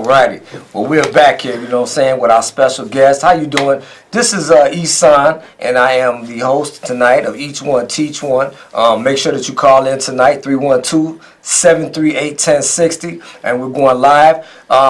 righty. Well, we're back here, you know what I'm saying, with our special guest. How you doing? This is Isan, and I am the host tonight of Each One Teach One. Make sure that you call in tonight, 312-738-1060, and we're going live.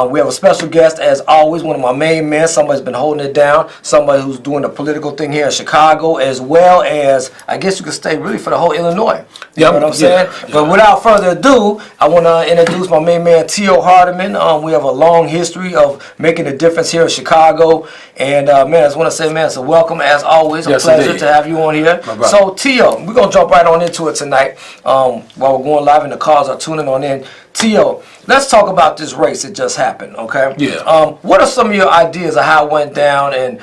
We have a special guest, as always, one of my main men. Somebody's been holding it down. Somebody who's doing the political thing here in Chicago, as well as, I guess you could say, really for the whole Illinois. You know what I'm saying? Yeah. But without further ado, I want to introduce my main man, T.O. Hardiman. We have a long history of making a difference here in Chicago. And, man, I just want to say, man, so welcome, as always. A pleasure to have you on here. So, T.O., we're going to jump right on into it tonight while we're going live and the callers are tuning on in. T.O., let's talk about this race that just happened, okay? Yeah. What are some of your ideas of how it went down, and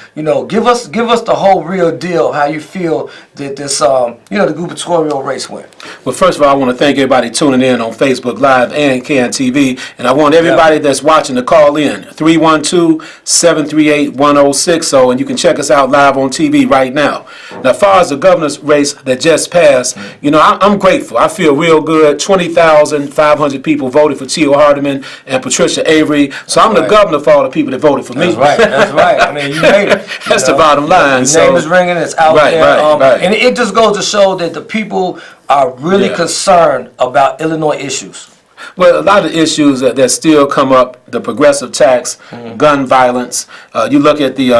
give us the whole real deal, how you feel that this the gubernatorial race went. Well, first of all, I want to thank everybody tuning in on Facebook Live and KNTV, and I want everybody that's watching to call in 312-738-1060, and you can check us out live on TV right now. Now, as far as the governor's race that just passed, I'm grateful. I feel real good. 20,500 people voted for T.O. Hardiman and Patricia Avery, so I'm the governor for all the people that voted for me. That's right. I mean, you made it. That's the bottom line. Your name is ringing. It's out there. Right. And it just goes to show that the people are really concerned about Illinois issues. Well, a lot of issues that still come up, the progressive tax, gun violence, you look at the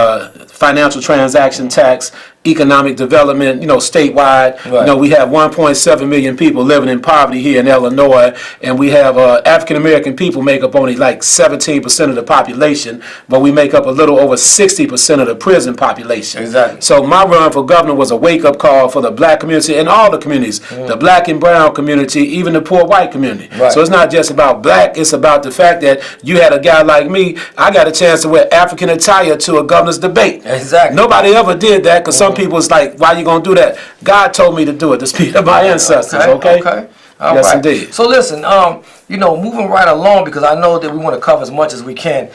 financial transaction tax, economic development, statewide. Right. We have 1.7 million people living in poverty here in Illinois, and we have African American people make up only like 17% of the population, but we make up a little over 60% of the prison population. Exactly. So my run for governor was a wake-up call for the black community and all the communities, the black and brown community, even the poor white community. Right. So it's not just about black, it's about the fact that you had a guy like me, I got a chance to wear African attire to a governor's debate. Exactly. Nobody ever did that, because some people was like, why you going to do that? God told me to do it, the speed of my ancestors, okay? All yes, right. indeed. So listen, moving right along, because I know that we want to cover as much as we can.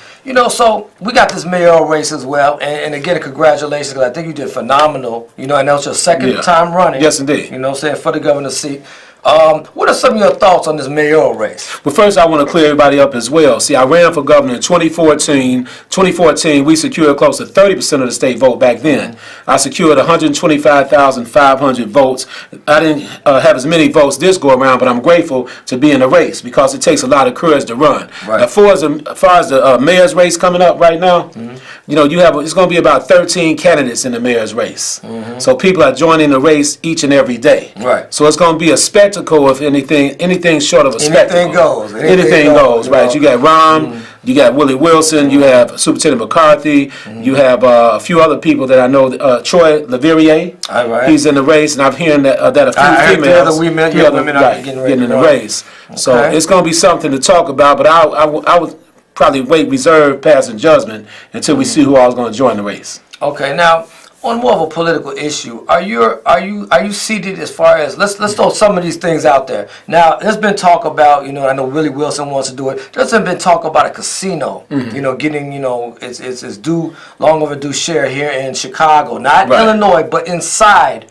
So we got this mayoral race as well, and again, congratulations, because I think you did phenomenal, and that was your second time running. Yes, indeed. For the governor's seat. What are some of your thoughts on this mayoral race? Well, first I want to clear everybody up as well. See, I ran for governor in 2014. 2014, we secured close to 30% of the state vote back then. I secured 125,500 votes. I didn't have as many votes this go around, but I'm grateful to be in the race, because it takes a lot of courage to run. Right. As far as the mayor's race coming up right now, it's going to be about 13 candidates in the mayor's race. So people are joining the race each and every day. Right. So it's going to be a spectacle, if anything short of a spectacle. Anything goes, right? You got Ron, you got Willie Wilson, you have Superintendent McCarthy, you have a few other people that I know. Troy Leverrier, he's in the race, and I'm hearing that a few females, women are getting in the race. Okay. So it's going to be something to talk about, but I would probably wait reserve passing judgment until we see who all is going to join the race. Okay, now, on more of a political issue, are you seated as far as, let's throw some of these things out there. Now, there's been talk about, I know Willie Wilson wants to do it. There's been talk about a casino, getting, its long overdue share here in Chicago, not Illinois, but inside,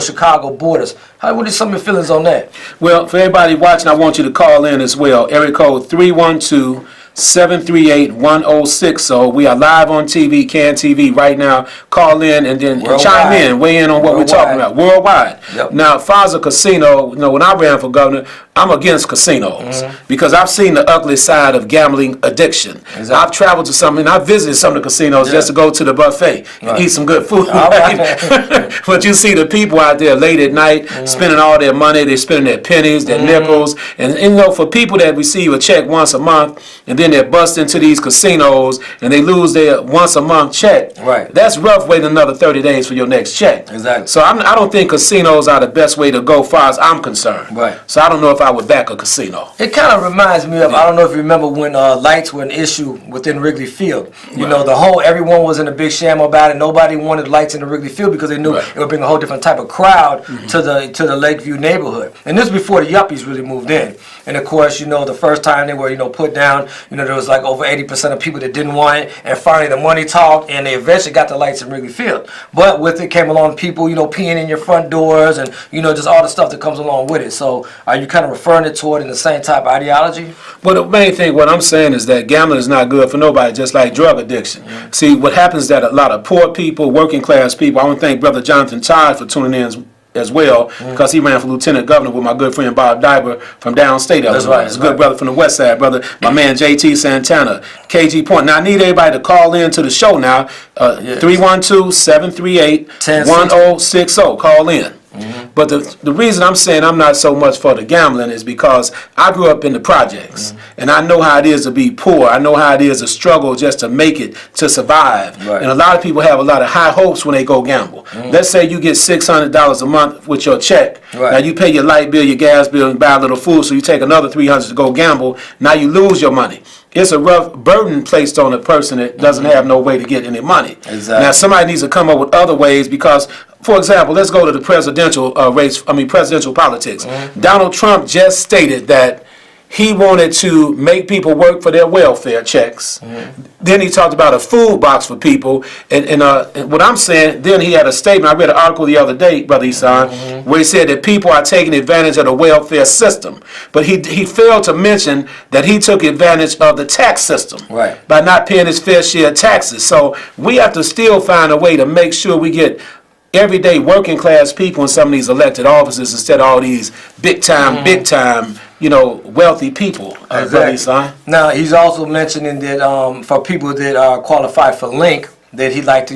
Chicago borders. What are some of your feelings on that? Well, for everybody watching, I want you to call in as well. Area code 312-738-1060. We are live on TV, KNTV right now. Call in and then chime in, weigh in on what we're talking about. Worldwide. Yep. Now, as far as a casino, when I ran for governor, I'm against casinos because I've seen the ugly side of gambling addiction. Exactly. I've traveled to some, and I visited some of the casinos just to go to the buffet and eat some good food. But you see the people out there late at night spending all their money. They're spending their pennies, their nickels, and for people that receive a check once a month and then they bust into these casinos and they lose their once a month check. Right. That's rough. Waiting another 30 days for your next check. Exactly. So I don't think casinos are the best way to go, far as I'm concerned. Right. So I don't know if I would back a casino. It kind of reminds me of, I don't know if you remember when lights were an issue within Wrigley Field. Everyone was in a big sham about it. Nobody wanted lights in the Wrigley Field because they knew it would bring a whole different type of crowd to the Lakeview neighborhood. And this was before the yuppies really moved in. And of course, the first time they were, put down, there was like over 80% of people that didn't want it. And finally the money talked, and they eventually got the lights in Wrigley Field. But with it came along people, peeing in your front doors and, just all the stuff that comes along with it. So are you kind of referring it toward in the same type of ideology? Well, the main thing, what I'm saying is that gambling is not good for nobody, just like drug addiction. Mm-hmm. See, what happens is that a lot of poor people, working class people, I want to thank Brother Jonathan Todd for tuning in as well, because he ran for lieutenant governor with my good friend Bob Diber from downstate. That's right. He's a good brother from the west side, brother. My man JT Santana, KG Point. Now I need everybody to call in to the show now. 312-738-1060. Call in. Mm-hmm. But the reason I'm saying I'm not so much for the gambling is because I grew up in the projects, and I know how it is to be poor. I know how it is to struggle just to make it, to survive. Right. And a lot of people have a lot of high hopes when they go gamble. Let's say you get $600 a month with your check. Right. Now you pay your light bill, your gas bill, and buy a little food, so you take another $300 to go gamble. Now you lose your money. It's a rough burden placed on a person that doesn't have no way to get any money. Exactly. Now somebody needs to come up with other ways because, for example, let's go to the presidential presidential politics. Donald Trump just stated that he wanted to make people work for their welfare checks. Then he talked about a food box for people. And what I'm saying, then he had a statement. I read an article the other day, Brother Isan, where he said that people are taking advantage of the welfare system. But he failed to mention that he took advantage of the tax system by not paying his fair share of taxes. So we have to still find a way to make sure we get everyday working class people in some of these elected offices instead of all these big time, wealthy people. Exactly. Now, he's also mentioning that for people that are qualified for Link, that he'd like to,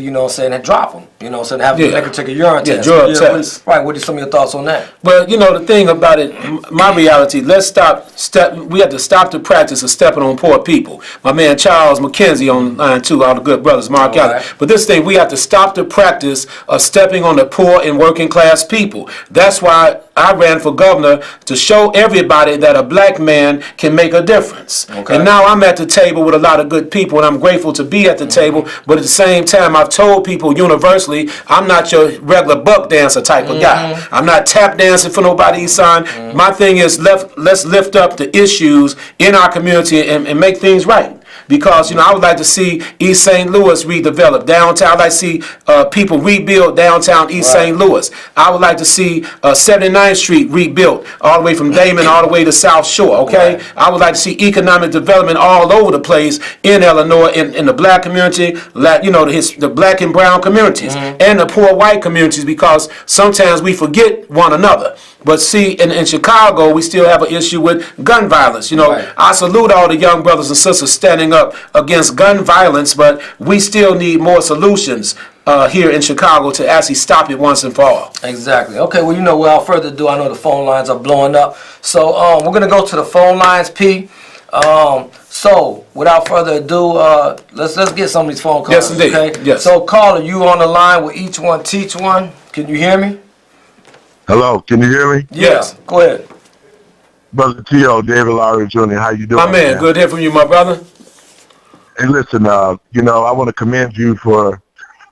drop them. Have them make them take a urine test. Drug test. Right. What are some of your thoughts on that? Well, the thing about it, my reality, we have to stop the practice of stepping on poor people. My man Charles McKenzie on line 2, all the good brothers, Mark Allen. But this thing, we have to stop the practice of stepping on the poor and working class people. That's why I ran for governor, to show everybody that a black man can make a difference. Okay. And now I'm at the table with a lot of good people, and I'm grateful to be at the table. But at the same time, I've told people universally, I'm not your regular buck dancer type of guy. I'm not tap dancing for nobody, son. My thing is, let's lift up the issues in our community and make things right. Because, I would like to see East St. Louis redeveloped. Downtown, I'd like to see people rebuild downtown East St. Louis. I would like to see 79th Street rebuilt all the way from Damon all the way to South Shore, okay? Right. I would like to see economic development all over the place in Illinois, in the black community, the black and brown communities, and the poor white communities, because sometimes we forget one another. But see, in Chicago, we still have an issue with gun violence. I salute all the young brothers and sisters standing up against gun violence, but we still need more solutions here in Chicago to actually stop it once and for all. Exactly. Okay, well, without further ado, I know the phone lines are blowing up. So we're going to go to the phone lines, P. So without further ado, let's get some of these phone calls. Yes, indeed. Okay? Yes. So caller, you on the line with each one teach one. Can you hear me? Hello, can you hear me? Yes, go ahead. Brother T.O., David Lowry Jr., how you doing? My man, good to hear from you, my brother. Hey, listen, I want to commend you for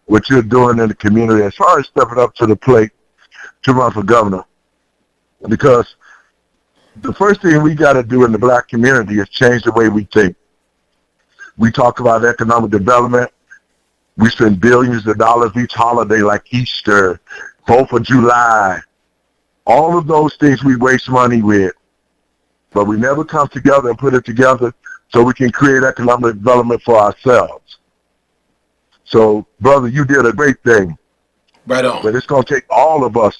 what you're doing in the community as far as stepping up to the plate to run for governor. Because the first thing we got to do in the black community is change the way we think. We talk about economic development. We spend billions of dollars each holiday like Easter, 4th of July. All of those things we waste money with, but we never come together and put it together so we can create economic development for ourselves. So, brother, you did a great thing. Right on. But it's going to take all of us,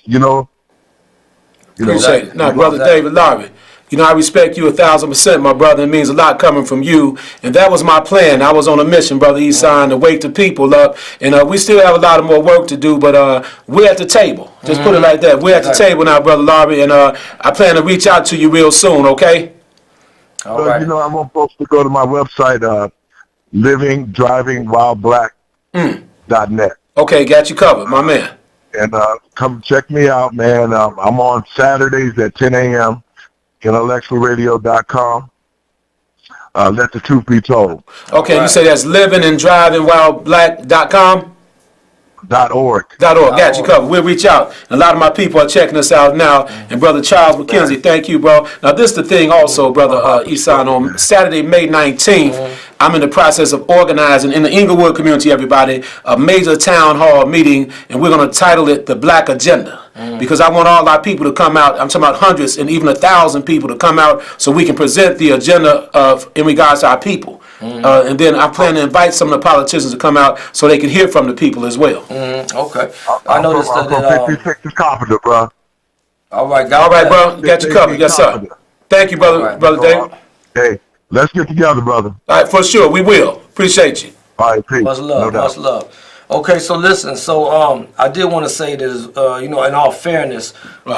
Appreciate it. Now, Brother David Lowry, I respect you 1,000%, my brother. It means a lot coming from you. And that was my plan. I was on a mission, Brother Isan, to wake the people up. And we still have a lot of more work to do, but we're at the table. Just put it like that. We're at the table now, Brother Lowry, and I plan to reach out to you real soon, okay? All right. I want folks to go to my website, livingdrivingwhileblack.net. Okay, got you covered, my man. And come check me out, man. I'm on Saturdays at 10 a.m. intellectualradio.com. Let the truth be told. Okay, you say that's livinganddrivingwhileblack.com? .org. Got you covered. We'll reach out. And a lot of my people are checking us out now. And Brother Charles McKenzie, thank you, bro. Now, this is the thing also, Brother Isan, on Saturday, May 19th, I'm in the process of organizing in the Inglewood community, everybody, a major town hall meeting, and we're going to title it The Black Agenda. Because I want all our people to come out. I'm talking about hundreds and even 1,000 people to come out so we can present the agenda in regards to our people. And then I plan to invite some of the politicians to come out so they can hear from the people as well. Okay. I noticed I'm that. from 56 Carpenter, bro. All right, All right, bro. Got you covered. Yes, sir. Thank you, brother, brother David. Hey, let's get together, brother. All right, for sure. We will. Appreciate you. All right, peace. Much love, No doubt. much love. Okay, so listen, I did want to say that, in all fairness, we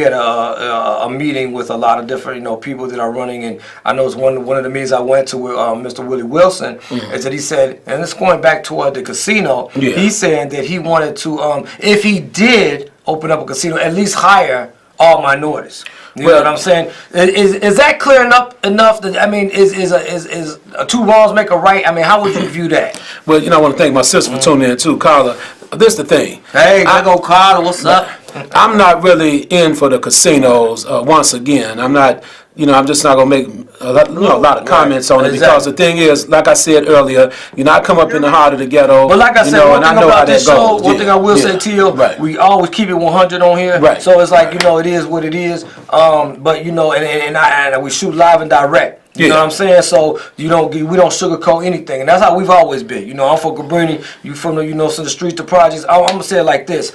had a meeting with a lot of different, people that are running, and I know it's one of the meetings I went to with Mr. Willie Wilson, is that he said, and it's going back toward the casino, he's saying that he wanted to, if he did open up a casino, at least hire all minorities. You know what I'm saying? Is that clear enough that, I mean, is two wrongs make a right? I mean, how would you view that? Well, I want to thank my sister for tuning in too, Carla. This is the thing. Hey, I go Carla, what's up? I'm not really in for the casinos once again. I'm not, I'm just not going to make a lot of comments on it because the thing is, like I said earlier, I come up in the heart of the ghetto. But like I said, one thing about this show, one thing I will say to you, right. we always keep it 100 on here. Right. So it's like, it is what it is. But, and we shoot live and direct. You know what I'm saying? So we don't sugarcoat anything, and that's how we've always been. I'm from Cabrini, you from the from the streets to projects. I'm gonna say it like this.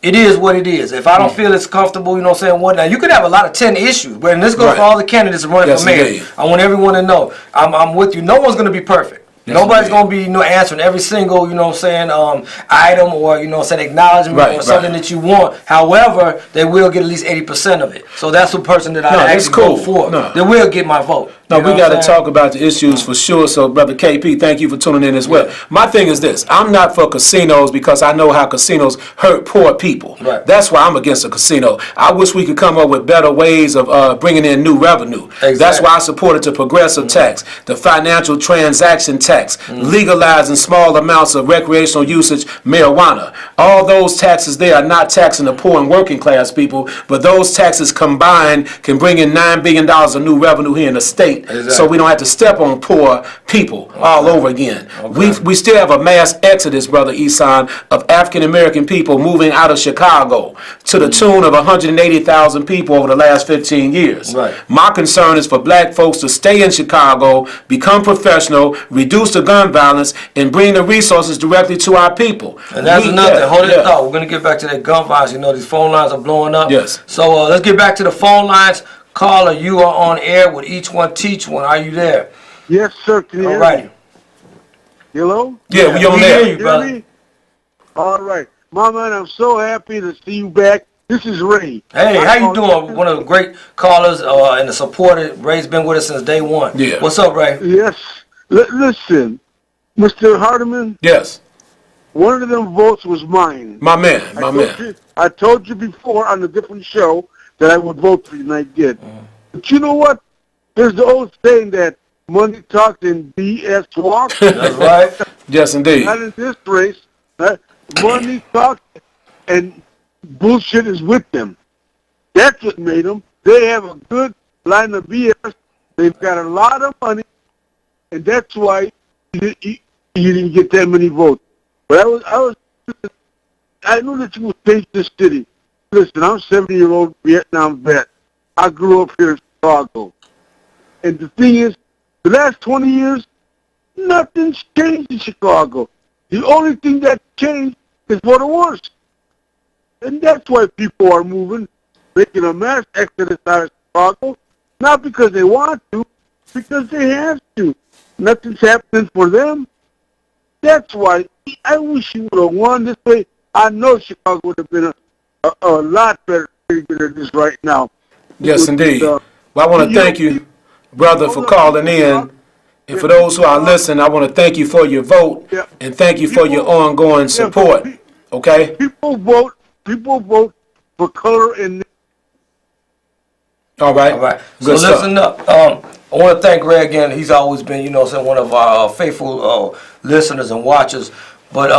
It is what it is. If I don't feel it's comfortable, what now? You could have a lot of 10 issues, and this goes for all the candidates running for mayor. Indeed. I want everyone to know I'm with you. No one's gonna be perfect. Nobody's going to be answering every single, item or, acknowledgement or something that you want. However, they will get at least 80% of it. So that's the person that I actually vote for. They will get my vote. No, we got to talk about the issues for sure. So, Brother KP, thank you for tuning in as well. My thing is this. I'm not for casinos because I know how casinos hurt poor people. Right. That's why I'm against a casino. I wish we could come up with better ways of bringing in new revenue. Exactly. That's why I supported the progressive tax, the financial transaction tax, legalizing small amounts of recreational usage marijuana. All those taxes there are not taxing the poor and working class people, but those taxes combined can bring in $9 billion of new revenue here in the state. Exactly. So we don't have to step on poor people all over again. We still have a mass exodus, Brother Isan, of African American people moving out of Chicago to the tune of 180,000 people over the last 15 years. Right. My concern is for black folks to stay in Chicago, become professional, reduce the gun violence, and bring the resources directly to our people. And that's another thing. Hold it thought. We're going to get back to that gun violence. These phone lines are blowing up. Yes. So let's get back to the phone lines. Caller, you are on air with Each One Teach One. Are you there? Yes, sir. Can you hear me? Hello? Yeah, we on there. Hear you, brother. All right. My man, I'm so happy to see you back. This is Ray. Hey, how you doing? One of the great callers and the supporter. Ray's been with us since day one. Yeah. What's up, Ray? Yes. Listen, Mr. Hardiman. Yes. One of them votes was mine. My man. I told you before on a different show that I would vote for you, and I did. But you know what? There's the old saying that money talks and BS walks. That's right. Yes, indeed. Not in this race. Money talks and bullshit is with them. That's what made them. They have a good line of BS. They've got a lot of money, and that's why you didn't get that many votes. But I knew that you would change this city. Listen, I'm a 70-year-old Vietnam vet. I grew up here in Chicago. And the thing is, the last 20 years, nothing's changed in Chicago. The only thing that changed is for the worse. And that's why people are moving, making a mass exodus out of Chicago, not because they want to, because they have to. Nothing's happening for them. That's why I wish you would have won this way. I know Chicago would have been a lot better than it is right now. Yes, indeed. Well, I want to thank you, brother, for calling in. And for those who are listening, I want to thank you for your vote and thank you for your ongoing support. Okay? People vote for color and... All right. All right. Good so stuff. listen up. I want to thank Ray again. He's always been, one of our faithful listeners and watchers. But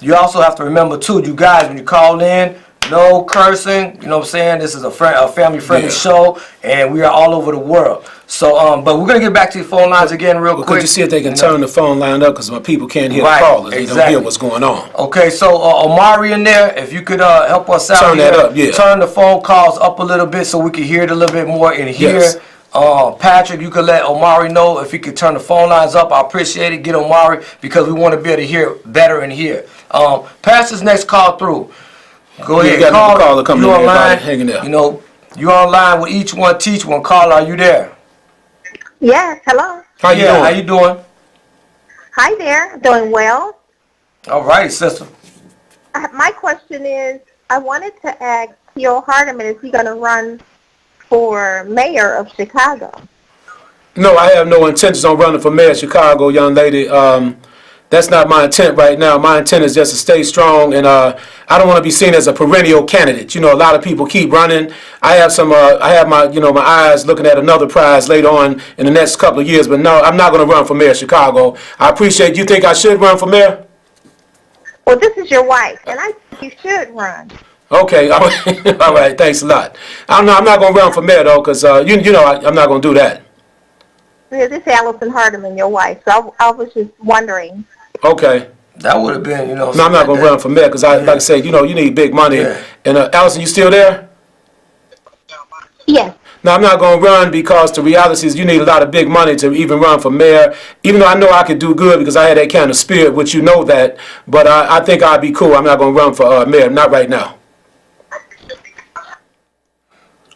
you also have to remember, too, you guys, when you call in, no cursing. You know what I'm saying? This is a family-friendly show, and we are all over the world. So, but we're gonna get back to the phone lines again real quick. Could you see if they can turn the phone line up, because my people can't hear the callers. They don't hear what's going on. Okay, so Omari in there, if you could help us out. Turn that up, yeah. Turn the phone calls up a little bit so we can hear it a little bit more in here. Yes. Patrick, you could let Omari know if he could turn the phone lines up. I appreciate it. Get Omari, because we want to be able to hear better in here. Pass this next call through. Go ahead. You got caller coming in online. Hanging there. You know, you're online with each one, teach one. Caller, are you there? Yes, hello. How you doing? How you doing? Hi there, doing well. All right, sister. My question is, I wanted to ask Theo Hardeman, is he going to run for mayor of Chicago? No, I have no intentions on running for mayor of Chicago, young lady. That's not my intent right now. My intent is just to stay strong, and I don't want to be seen as a perennial candidate. You know, a lot of people keep running. I have my my eyes looking at another prize later on in the next couple of years. But no, I'm not going to run for mayor of Chicago. I appreciate you think I should run for mayor. Well, this is your wife, and I think you should run. Okay, all right. Thanks a lot. I'm not going to run for mayor though, because you know I'm not going to do that. Yeah, this is Allison Hardeman, your wife. So I was just wondering. Okay. That would have been, No, I'm not going to run for mayor because like I said, you need big money. Yeah. And Allison, you still there? Yes. No, I'm not going to run because the reality is you need a lot of big money to even run for mayor. Even though I know I could do good because I had that kind of spirit, which you know that. But I think I'd be cool. I'm not going to run for mayor. Not right now.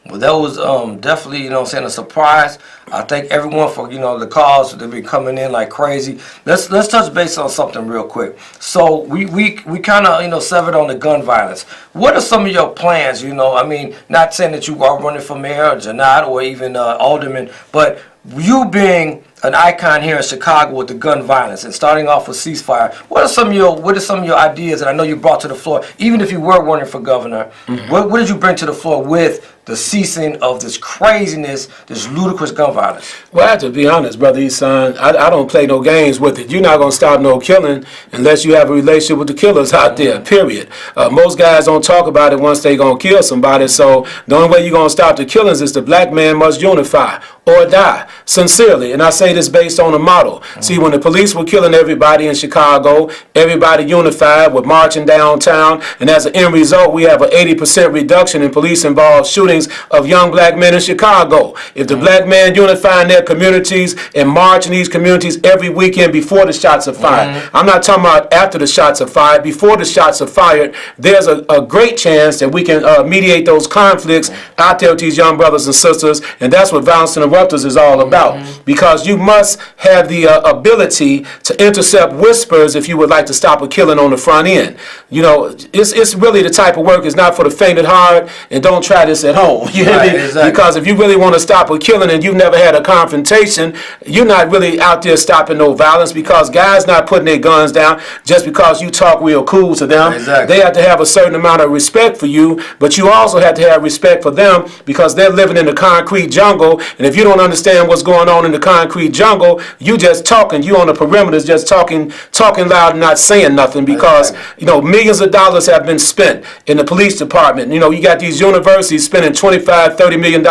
Well, that was definitely, a surprise. I thank everyone for, the calls. They've been coming in like crazy. Let's touch base on something real quick. So we kind of, severed on the gun violence. What are some of your plans? Not saying that you are running for mayor or Janad or even alderman, but you being an icon here in Chicago with the gun violence and starting off with ceasefire. What are some of your ideas that I know you brought to the floor? Even if you were running for governor, what did you bring to the floor with the ceasing of this craziness, this ludicrous gun violence? Well, I have to be honest, Brother Eson, I don't play no games with it. You're not going to stop no killing unless you have a relationship with the killers out there, period. Most guys don't talk about it once they going to kill somebody, so the only way you're going to stop the killings is the black man must unify or die, sincerely. And I say this based on a model. See, when the police were killing everybody in Chicago, everybody unified, were marching downtown, and as an end result, we have an 80% reduction in police-involved shootings of young black men in Chicago. If the black men unify in their communities and march in these communities every weekend before the shots are fired, I'm not talking about after the shots are fired, before the shots are fired, there's a great chance that we can mediate those conflicts out there with these young brothers and sisters, and that's what Violence Interrupters is all about. Because you must have the ability to intercept whispers if you would like to stop a killing on the front end. It's really the type of work is not for the faint at heart, and don't try this at home. You hear me? Exactly. Because if you really want to stop a killing and you've never had a confrontation, you're not really out there stopping no violence, because guys not putting their guns down just because you talk real cool to them. Exactly. They have to have a certain amount of respect for you, but you also have to have respect for them because they're living in the concrete jungle, and if you don't understand what's going on in the concrete jungle, you just talking. You on the perimeters just talking loud and not saying nothing, because millions of dollars have been spent in the police department. You got these universities spending $25-30 million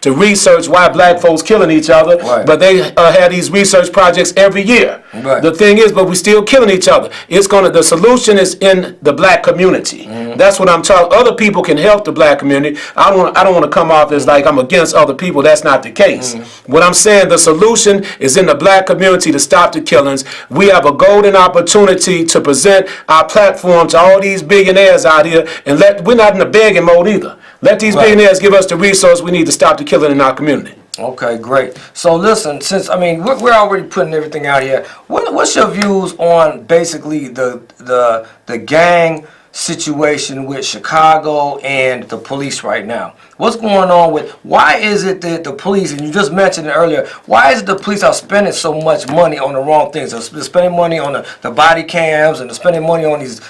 to research why black folks killing each other, but they have these research projects every year. The thing is, but we still killing each other. The solution is in the black community. That's what I'm talking. Other people can help the black community. I don't want to come off as like I'm against other people. That's not the case. What I'm saying, the solution is in the black community to stop the killings. We have a golden opportunity to present our platform to all these billionaires out here, and we're not in the begging mode either. Let these billionaires give us the resource we need to stop the killing in our community. Okay, great. So listen, since we're already putting everything out here, what's your views on basically the gang situation with Chicago and the police right now? What's going on with, why is it that the police, and you just mentioned it earlier, why is it the police are spending so much money on the wrong things? They're spending money on the body cams, and they're spending money on these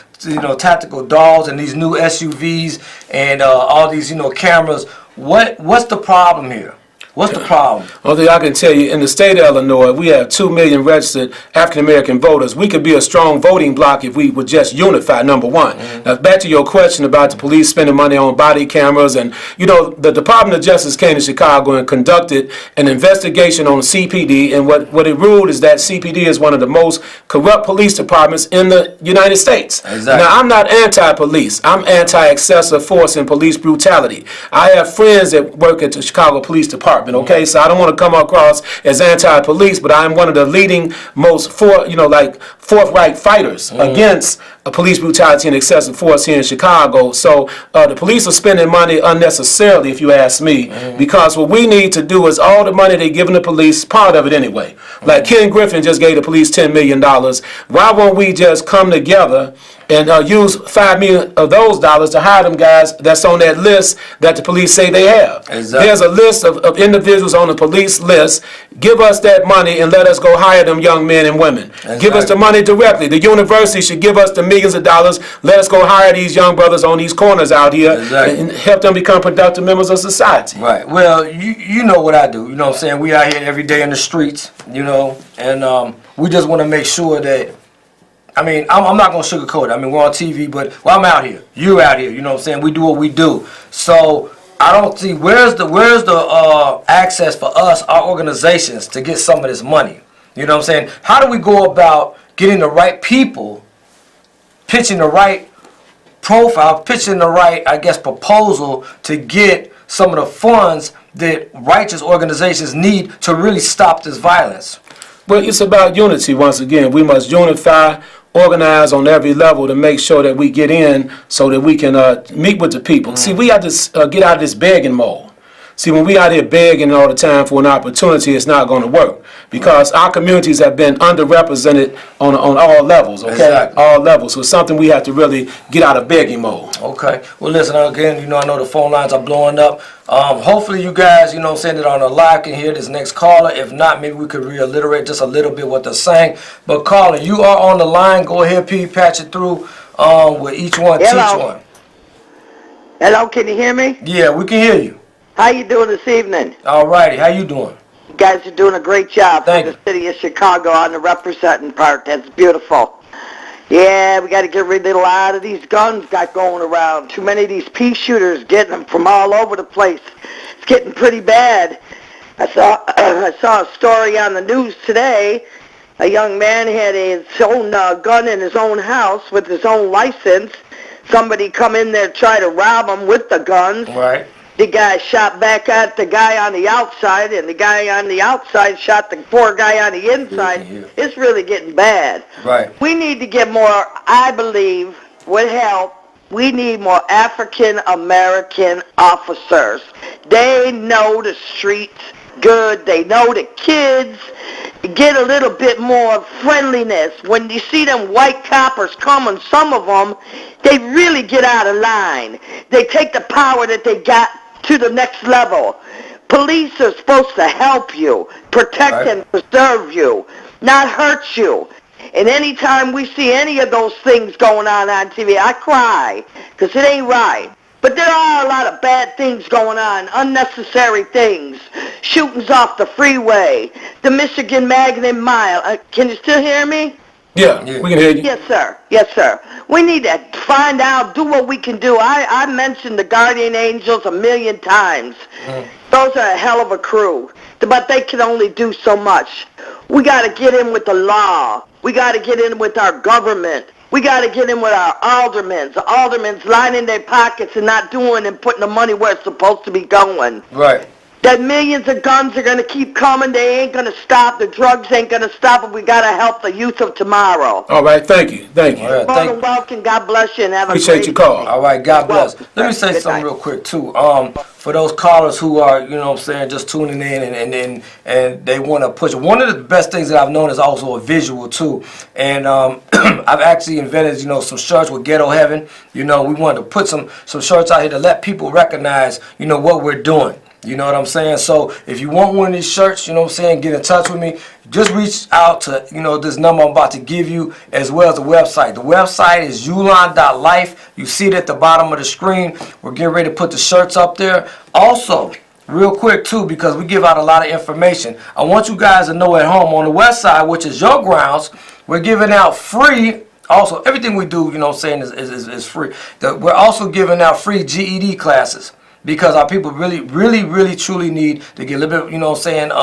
tactical dogs and these new SUVs and all these cameras. What's the problem here? What's the problem? Only thing I can tell you, in the state of Illinois, we have 2 million registered African-American voters. We could be a strong voting bloc if we would just unify, number one. Now, back to your question about the police spending money on body cameras. And, the Department of Justice came to Chicago and conducted an investigation on CPD. And what it ruled is that CPD is one of the most corrupt police departments in the United States. Exactly. Now, I'm not anti-police. I'm anti-excessive force and police brutality. I have friends that work at the Chicago Police Department. Okay, so I don't want to come across as anti-police, but I'm one of the leading, most forthright fighters against police brutality and excessive force here in Chicago. So the police are spending money unnecessarily, if you ask me, because what we need to do is all the money they're giving the police, part of it anyway. Like Ken Griffin just gave the police $10 million. Why won't we just come together and use $5 million of those dollars to hire them guys that's on that list that the police say they have? Exactly. There's a list of individuals on the police list. Give us that money and let us go hire them young men and women. Exactly. Give us the money directly. The university should give us the millions of dollars. Let us go hire these young brothers on these corners out here. Exactly. And help them become productive members of society. Right. Well, you know what I do. You know what I'm saying? We out here every day in the streets, and we just want to make sure that, I'm not going to sugarcoat it. We're on TV, but I'm out here. You out here. You know what I'm saying? We do what we do. So I don't see where's the access for us, our organizations, to get some of this money. You know what I'm saying? How do we go about getting the right people, pitching the right profile, pitching the right, proposal to get some of the funds that righteous organizations need to really stop this violence? Well, it's about unity once again. We must unify, organize on every level to make sure that we get in so that we can meet with the people. See, we have to get out of this begging mode. See, when we out here begging all the time for an opportunity, it's not going to work because our communities have been underrepresented on all levels, okay? Exactly. All levels. So it's something we have to really get out of begging mode. Okay. Well, listen, again, I know the phone lines are blowing up. Hopefully you guys, that on the live can hear this next caller. If not, maybe we could reiterate just a little bit what they're saying. But caller, you are on the line. Go ahead, P, patch it through with each one, Hello. teach one. Hello, can you hear me? Yeah, we can hear you. How you doing this evening? All righty. How you doing? You guys are doing a great job Thank for the city of Chicago on the representing part. That's beautiful. Yeah, we got to get rid of a lot of these guns got going around. Too many of these pea shooters getting them from all over the place. It's getting pretty bad. I saw a story on the news today. A young man had his own gun in his own house with his own license. Somebody come in there try to rob him with the guns. Right. The guy shot back at the guy on the outside, and the guy on the outside shot the poor guy on the inside. It's really getting bad. Right. We need to get more, I believe, with help, we need more African American officers. They know the streets good. They know the kids. Get a little bit more friendliness. When you see them white coppers coming, some of them, they really get out of line. They take the power that they got to the next level. Police are supposed to help you, protect and preserve you, not hurt you. And anytime we see any of those things going on TV, I cry, because it ain't right. But there are a lot of bad things going on, unnecessary things. Shootings off the freeway, the Michigan Magnet Mile. Can you still hear me? Yeah, we can hear you. Yes, sir. Yes, sir. We need to find out, do what we can do. I mentioned the Guardian Angels a million times. Those are a hell of a crew, but they can only do so much. We got to get in with the law. We got to get in with our government. We got to get in with our aldermen. The aldermen's lining their pockets and not doing and putting the money where it's supposed to be going. Right. That millions of guns are going to keep coming. They ain't going to stop. The drugs ain't going to stop. But we got to help the youth of tomorrow. All right, thank you. Thank you. All right, More than welcome. God bless you and have Appreciate a great your call. day. All right, God bless. Well, Let me say good something night. real quick too. For those callers who are, just tuning in and they want to push. One of the best things that I've known is also a visual too. And I've actually invented, some shirts with Ghetto Heaven. We wanted to put some shirts out here to let people recognize, what we're doing. You know what I'm saying? So if you want one of these shirts, get in touch with me. Just reach out to, this number I'm about to give you, as well as the website. The website is Ulon.Life. You see it at the bottom of the screen. We're getting ready to put the shirts up there. Also, real quick too, because we give out a lot of information. I want you guys to know at home on the west side, which is your grounds, we're giving out free. Also, everything we do, you know what I'm saying, is free. We're also giving out free GED classes because our people really, truly need to get a little bit, you know what I'm saying,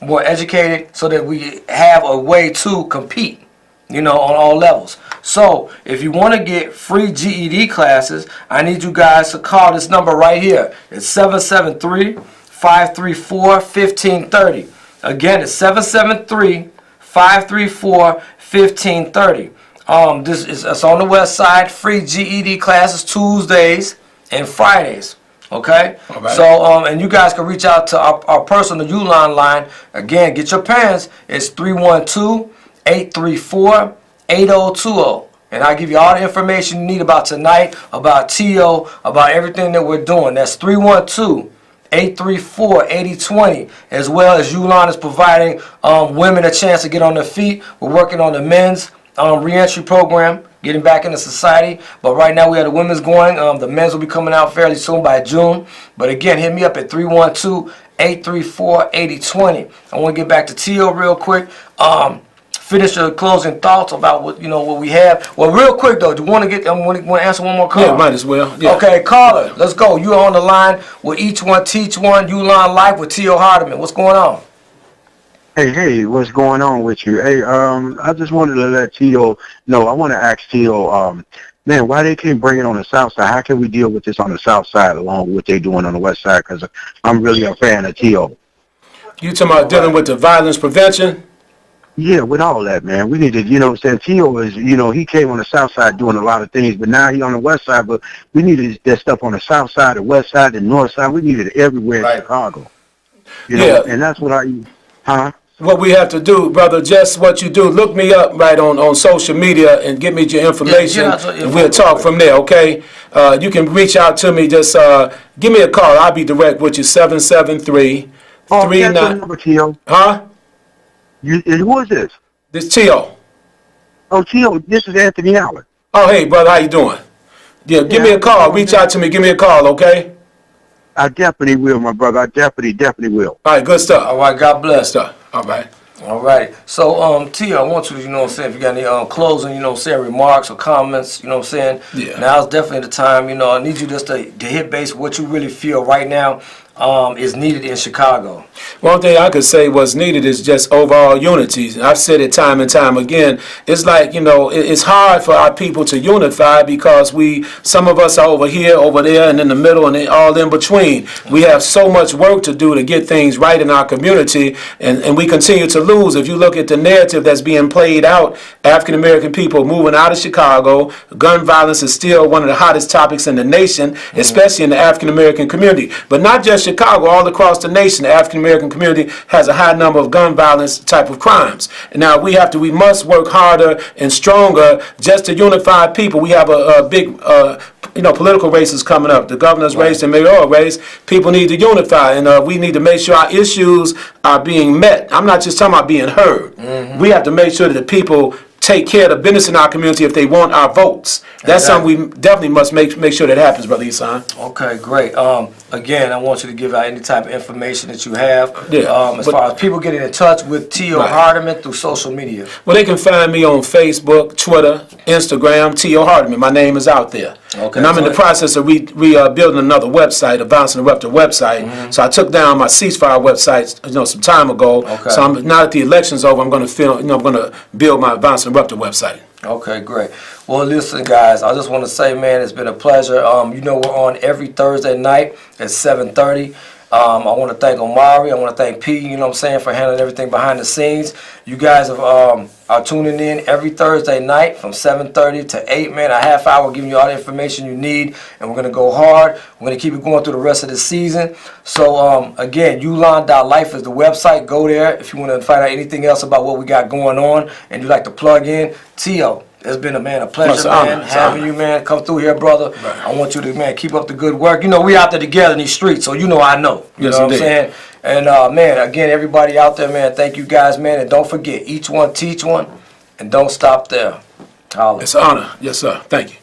more educated so that we have a way to compete, you know, on all levels. So, if you want to get free GED classes, I need you guys to call this number right here. It's 773-534-1530. Again, it's 773-534-1530. It's on the west side. Free GED classes Tuesdays and Fridays. Okay. All right. So and you guys can reach out to our personal Ulon line. Again, get your pens. It's 312-834-8020. And I'll give you all the information you need about tonight, about TO, about everything that we're doing. That's 312-834-8020. As well as Ulon is providing women a chance to get on their feet. We're working on the men's reentry program, getting back into society. But right now we have the women's going. The men's will be coming out fairly soon by June. But again, hit me up at 312-834-8020. I want to get back to Tio real quick. Finish your closing thoughts about what we have. Well, real quick though, do you want to answer one more call? Yeah, might as well. Yeah. Okay, caller, let's go. You are on the line with Each One Teach One, Ulon.Life with Tio Hardeman. What's going on? Hey, what's going on with you? Hey, I just wanted to let Tio know. I want to ask Tio, man, why they can't bring it on the south side? How can we deal with this on the south side along with what they're doing on the west side? Because I'm really a fan of Tio. You talking about dealing with the violence prevention? Yeah, with all that, man. We need to, you know what I'm saying? Tio is, you know, he came on the south side doing a lot of things, but now he's on the west side. But we needed that stuff on the south side, the west side, the north side. We need it everywhere in Chicago. You know, and that's what What we have to do, brother, just what you do, look me up right on social media and get me your information, and we'll talk from there, okay? You can reach out to me, just give me a call. I'll be direct with you, 773-39... Oh, that's the number, Tio. Huh? Who is this? This Tio. Oh, Tio, this is Anthony Allen. Oh, hey, brother, how you doing? Yeah, give me a call. Reach out to me. Give me a call, okay? I definitely will, my brother. I definitely will. All right, good stuff. All right, God bless. Good stuff. All right. All right. So, Tio, I want you to, you know what I'm saying, if you got any closing, you know what I'm saying, remarks or comments, you know what I'm saying? Yeah. Now's definitely the time, you know, I need you just to hit base what you really feel right now is needed in Chicago. One thing I could say what's needed is just overall unity. I've said it time and time again. It's like, you know, it's hard for our people to unify because some of us are over here, over there, and in the middle, and all in between. We have so much work to do to get things right in our community, and we continue to lose. If you look at the narrative that's being played out, African-American people moving out of Chicago, gun violence is still one of the hottest topics in the nation, especially in the African-American community. But not just Chicago, all across the nation, the African-American community has a high number of gun violence type of crimes. And now we must work harder and stronger just to unify people. We have a big, political races coming up, the governor's race and mayoral race. People need to unify, and we need to make sure our issues are being met. I'm not just talking about being heard. We have to make sure that the people take care of the business in our community if they want our votes. That's something we definitely must make sure that happens, Brother Isan. Okay, great. Again, I want you to give out any type of information that you have. Yeah, as far as people getting in touch with Tio Hardeman through social media. Well, they can find me on Facebook, Twitter, Instagram, Tio Hardeman. My name is out there. Okay, and I'm in the process of building another website, a violence interrupter website. So I took down my ceasefire website, some time ago. Okay. So now that the election's over, I'm going to build my violence interrupter website. Okay, great. Well, listen, guys, I just want to say, man, it's been a pleasure. We're on every Thursday night at 7:30. I want to thank Omari. I want to thank P, you know what I'm saying, for handling everything behind the scenes. You guys are tuning in every Thursday night from 7:30 to 8, man, a half hour giving you all the information you need. And we're going to go hard. We're going to keep it going through the rest of the season. So, again, Ulon.Life is the website. Go there if you want to find out anything else about what we got going on and you'd like to plug in. Tio, it's been a pleasure, man, having you, man. Come through here, brother. Right. I want you to, man, keep up the good work. You know, we out there together in these streets, so you know I know. You know what I'm saying? And, man, again, everybody out there, man, thank you guys, man. And don't forget, each one teach one, and don't stop there. Holla. It's an honor. Yes, sir. Thank you.